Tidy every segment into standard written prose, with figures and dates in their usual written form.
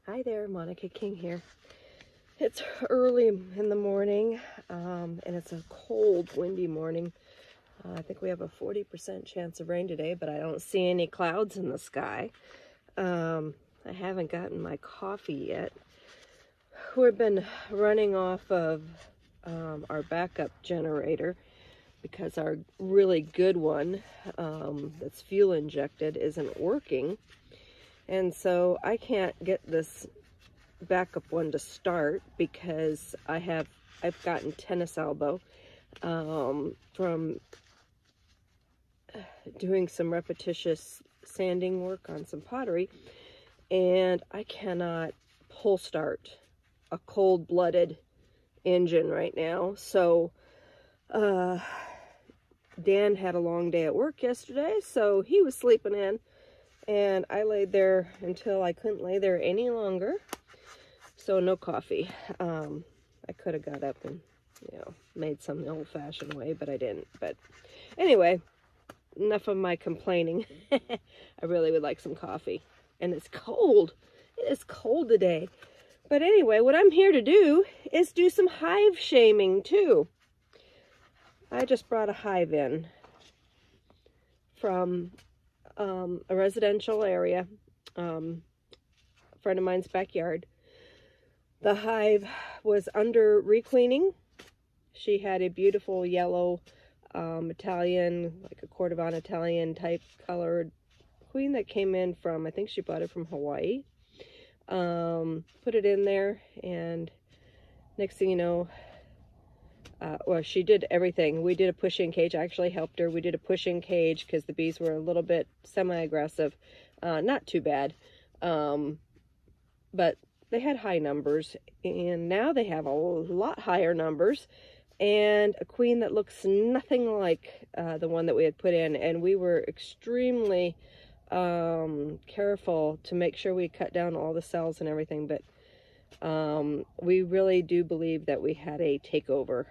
Hi there, Monica King here. It's early in the morning, and it's a cold, windy morning. I think we have a 40% chance of rain today, but I don't see any clouds in the sky. I haven't gotten my coffee yet. We've been running off of our backup generator because our really good one that's fuel injected isn't working. And so I can't get this backup one to start because I've gotten tennis elbow from doing some repetitious sanding work on some pottery, and I cannot pull start a cold-blooded engine right now. So Dan had a long day at work yesterday, so he was sleeping in. And I laid there until I couldn't lay there any longer. So no coffee. I could have got up and, made some old-fashioned way, but I didn't. But anyway, enough of my complaining. I really would like some coffee. And it's cold. It is cold today. But anyway, what I'm here to do is do some hive shaming too. I just brought a hive in from a residential area, a friend of mine's backyard. The hive was under recleaning. She had a beautiful yellow Italian, like a Cordovan Italian type colored queen that came in from, I think she bought it from Hawaii. Put it in there, and next thing you know, well, she did everything. We did a push-in cage. I actually helped her. We did a push-in cage because the bees were a little bit semi-aggressive. Not too bad. But they had high numbers, and now they have a lot higher numbers, and a queen that looks nothing like the one that we had put in. And we were extremely careful to make sure we cut down all the cells and everything, but we really do believe that we had a takeover.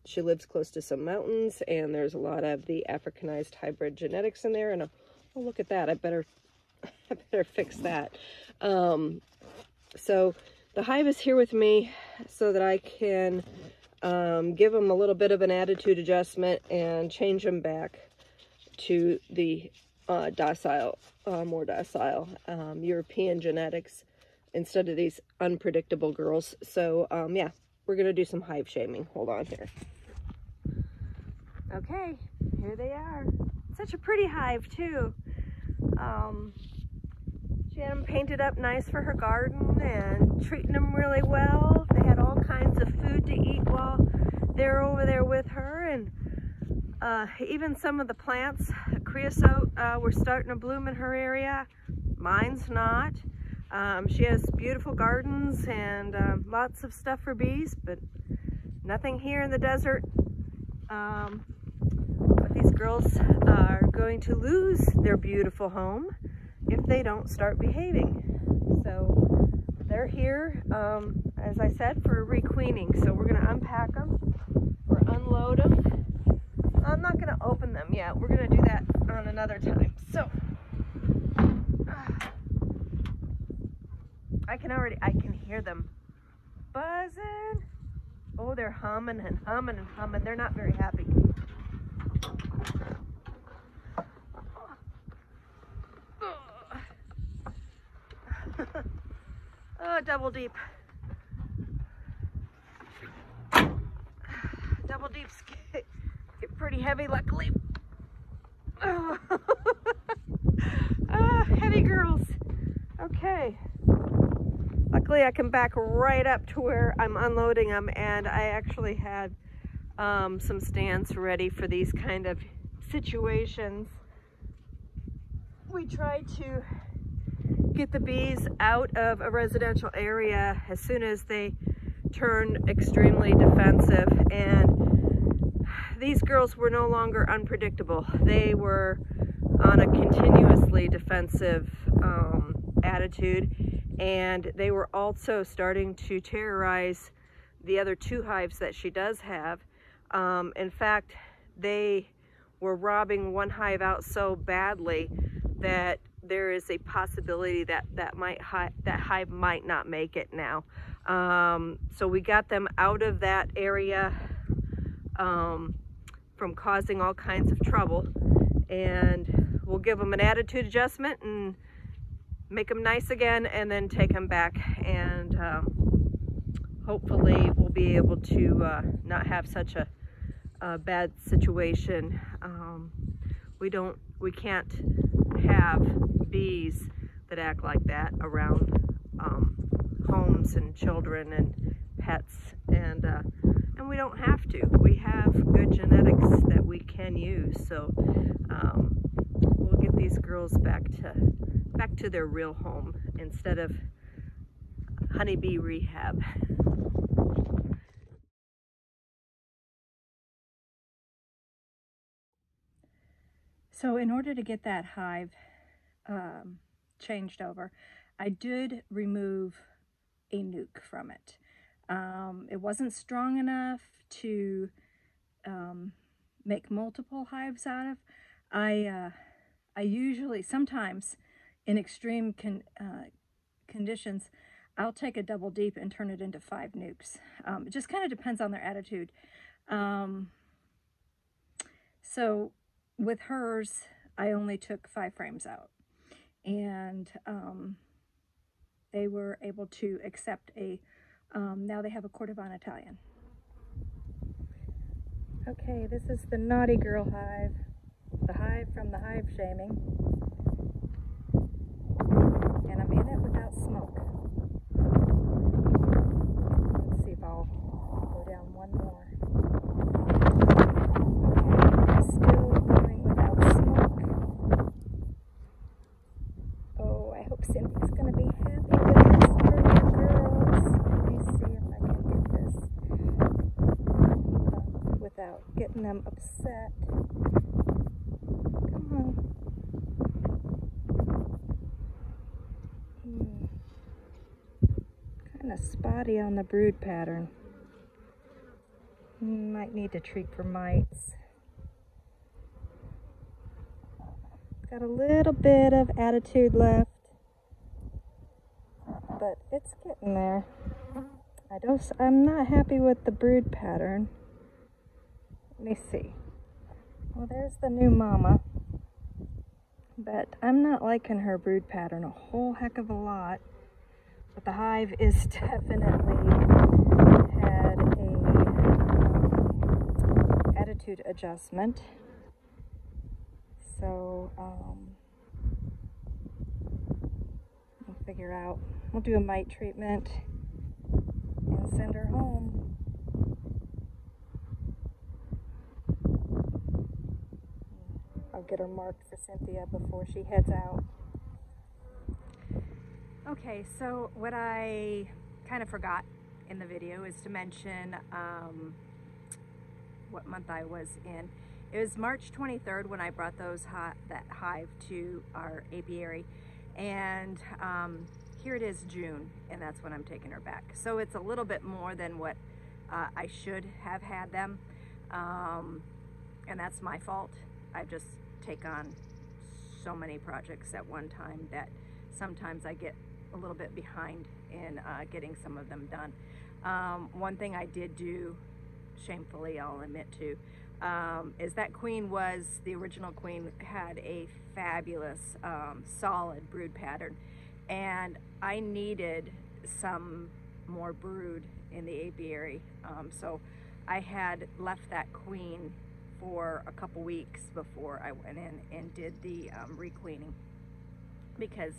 She lives close to some mountains, and there's a lot of the Africanized hybrid genetics in there. And oh, look at that! I better fix that. So the hive is here with me so that I can give them a little bit of an attitude adjustment and change them back to the docile, more docile European genetics, instead of these unpredictable girls. So, yeah, we're going to do some hive shaming. Hold on here. Okay, here they are. Such a pretty hive, too. She had them painted up nice for her garden and treating them really well. They had all kinds of food to eat while they're over there with her. And even some of the plants, creosote, were starting to bloom in her area. Mine's not. She has beautiful gardens and lots of stuff for bees, but nothing here in the desert. But these girls are going to lose their beautiful home if they don't start behaving. So they're here, as I said, for requeening. So we're going to unpack them or unload them. I'm not going to open them yet. We're going to do that on another time. So I can hear them buzzing. Oh, they're humming and humming and humming. They're not very happy. Oh, double deep. Double deeps get pretty heavy, luckily. Oh. Heavy girls. Okay. Luckily, I can back right up to where I'm unloading them, and I actually had some stands ready for these kind of situations. We try to get the bees out of a residential area as soon as they turn extremely defensive, and these girls were no longer unpredictable. They were on a continuously defensive attitude, and they were also starting to terrorize the other two hives that she does have. In fact, they were robbing one hive out so badly that there is a possibility that that hive might not make it now. So we got them out of that area from causing all kinds of trouble, and we'll give them an attitude adjustment and make them nice again, and then take them back, and hopefully we'll be able to not have such a bad situation. We can't have bees that act like that around homes and children and pets, and we don't have to. We have good genetics that we can use, so we'll get these girls back to their real home instead of honeybee rehab. So in order to get that hive changed over, I did remove a nuke from it. It wasn't strong enough to make multiple hives out of. I usually, sometimes in extreme conditions, I'll take a double deep and turn it into 5 nukes. It just kind of depends on their attitude. So with hers, I only took 5 frames out, and they were able to accept a, now they have a Cordovana Italian. Okay, this is the naughty girl hive, the hive from the Hive Shaming, and I'm in it without smoke. Let's see if I'll go down one more. Cynthia's going to be happy with this for you girls. Let me see if I can get this without getting them upset. Come on. Kind of spotty on the brood pattern. Might need to treat for mites. Got a little bit of attitude left, but it's getting there. I'm not happy with the brood pattern. Let me see. Well, there's the new mama, but I'm not liking her brood pattern a whole heck of a lot. But the hive is definitely had a attitude adjustment. So we'll figure out. We'll do a mite treatment and send her home. I'll get her marked for Cynthia before she heads out. Okay, so what I kind of forgot in the video is to mention what month I was in. It was March 23rd when I brought that hive to our apiary, and here it is June, and that's when I'm taking her back. So it's a little bit more than what I should have had them, and that's my fault. I just take on so many projects at one time that sometimes I get a little bit behind in getting some of them done. One thing I did do, shamefully I'll admit to, is that queen the original queen had a fabulous solid brood pattern, and I needed some more brood in the apiary, so I had left that queen for a couple weeks before I went in and did the requeening, because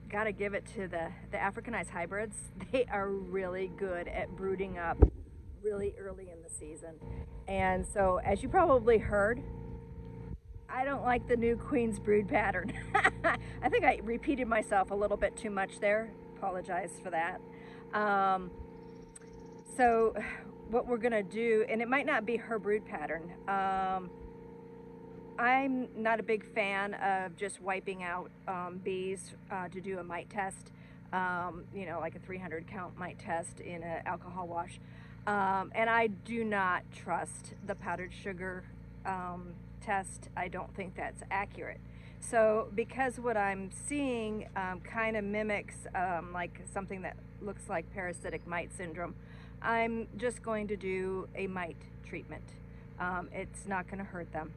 gotta give it to the Africanized hybrids. They are really good at brooding up really early in the season. And so, as you probably heard, I don't like the new queen's brood pattern. I think I repeated myself a little bit too much there. Apologize for that. So what we're gonna do, and it might not be her brood pattern, I'm not a big fan of just wiping out bees to do a mite test, you know, like a 300 count mite test in an alcohol wash. And I do not trust the powdered sugar test. I don't think that's accurate. So because what I'm seeing kind of mimics like something that looks like parasitic mite syndrome, I'm just going to do a mite treatment. It's not going to hurt them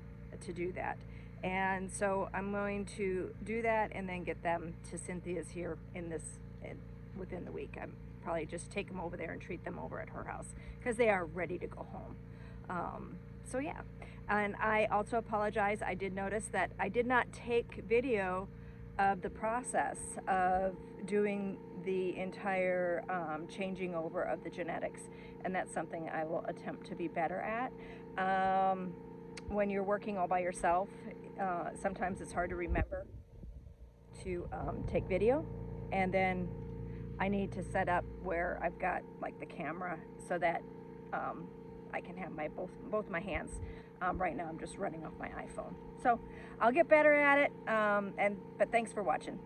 to do that. And so I'm going to do that and then get them to Cynthia's here within the week. I'm probably just take them over there and treat them over at her house because they are ready to go home. So yeah, and I also apologize. I did notice that I did not take video of the process of doing the entire changing over of the genetics, and that's something I will attempt to be better at. When you're working all by yourself, sometimes it's hard to remember to take video, and then I need to set up where I've got like the camera so that I can have both my hands. Right now I'm just running off my iPhone. So I'll get better at it, but thanks for watching.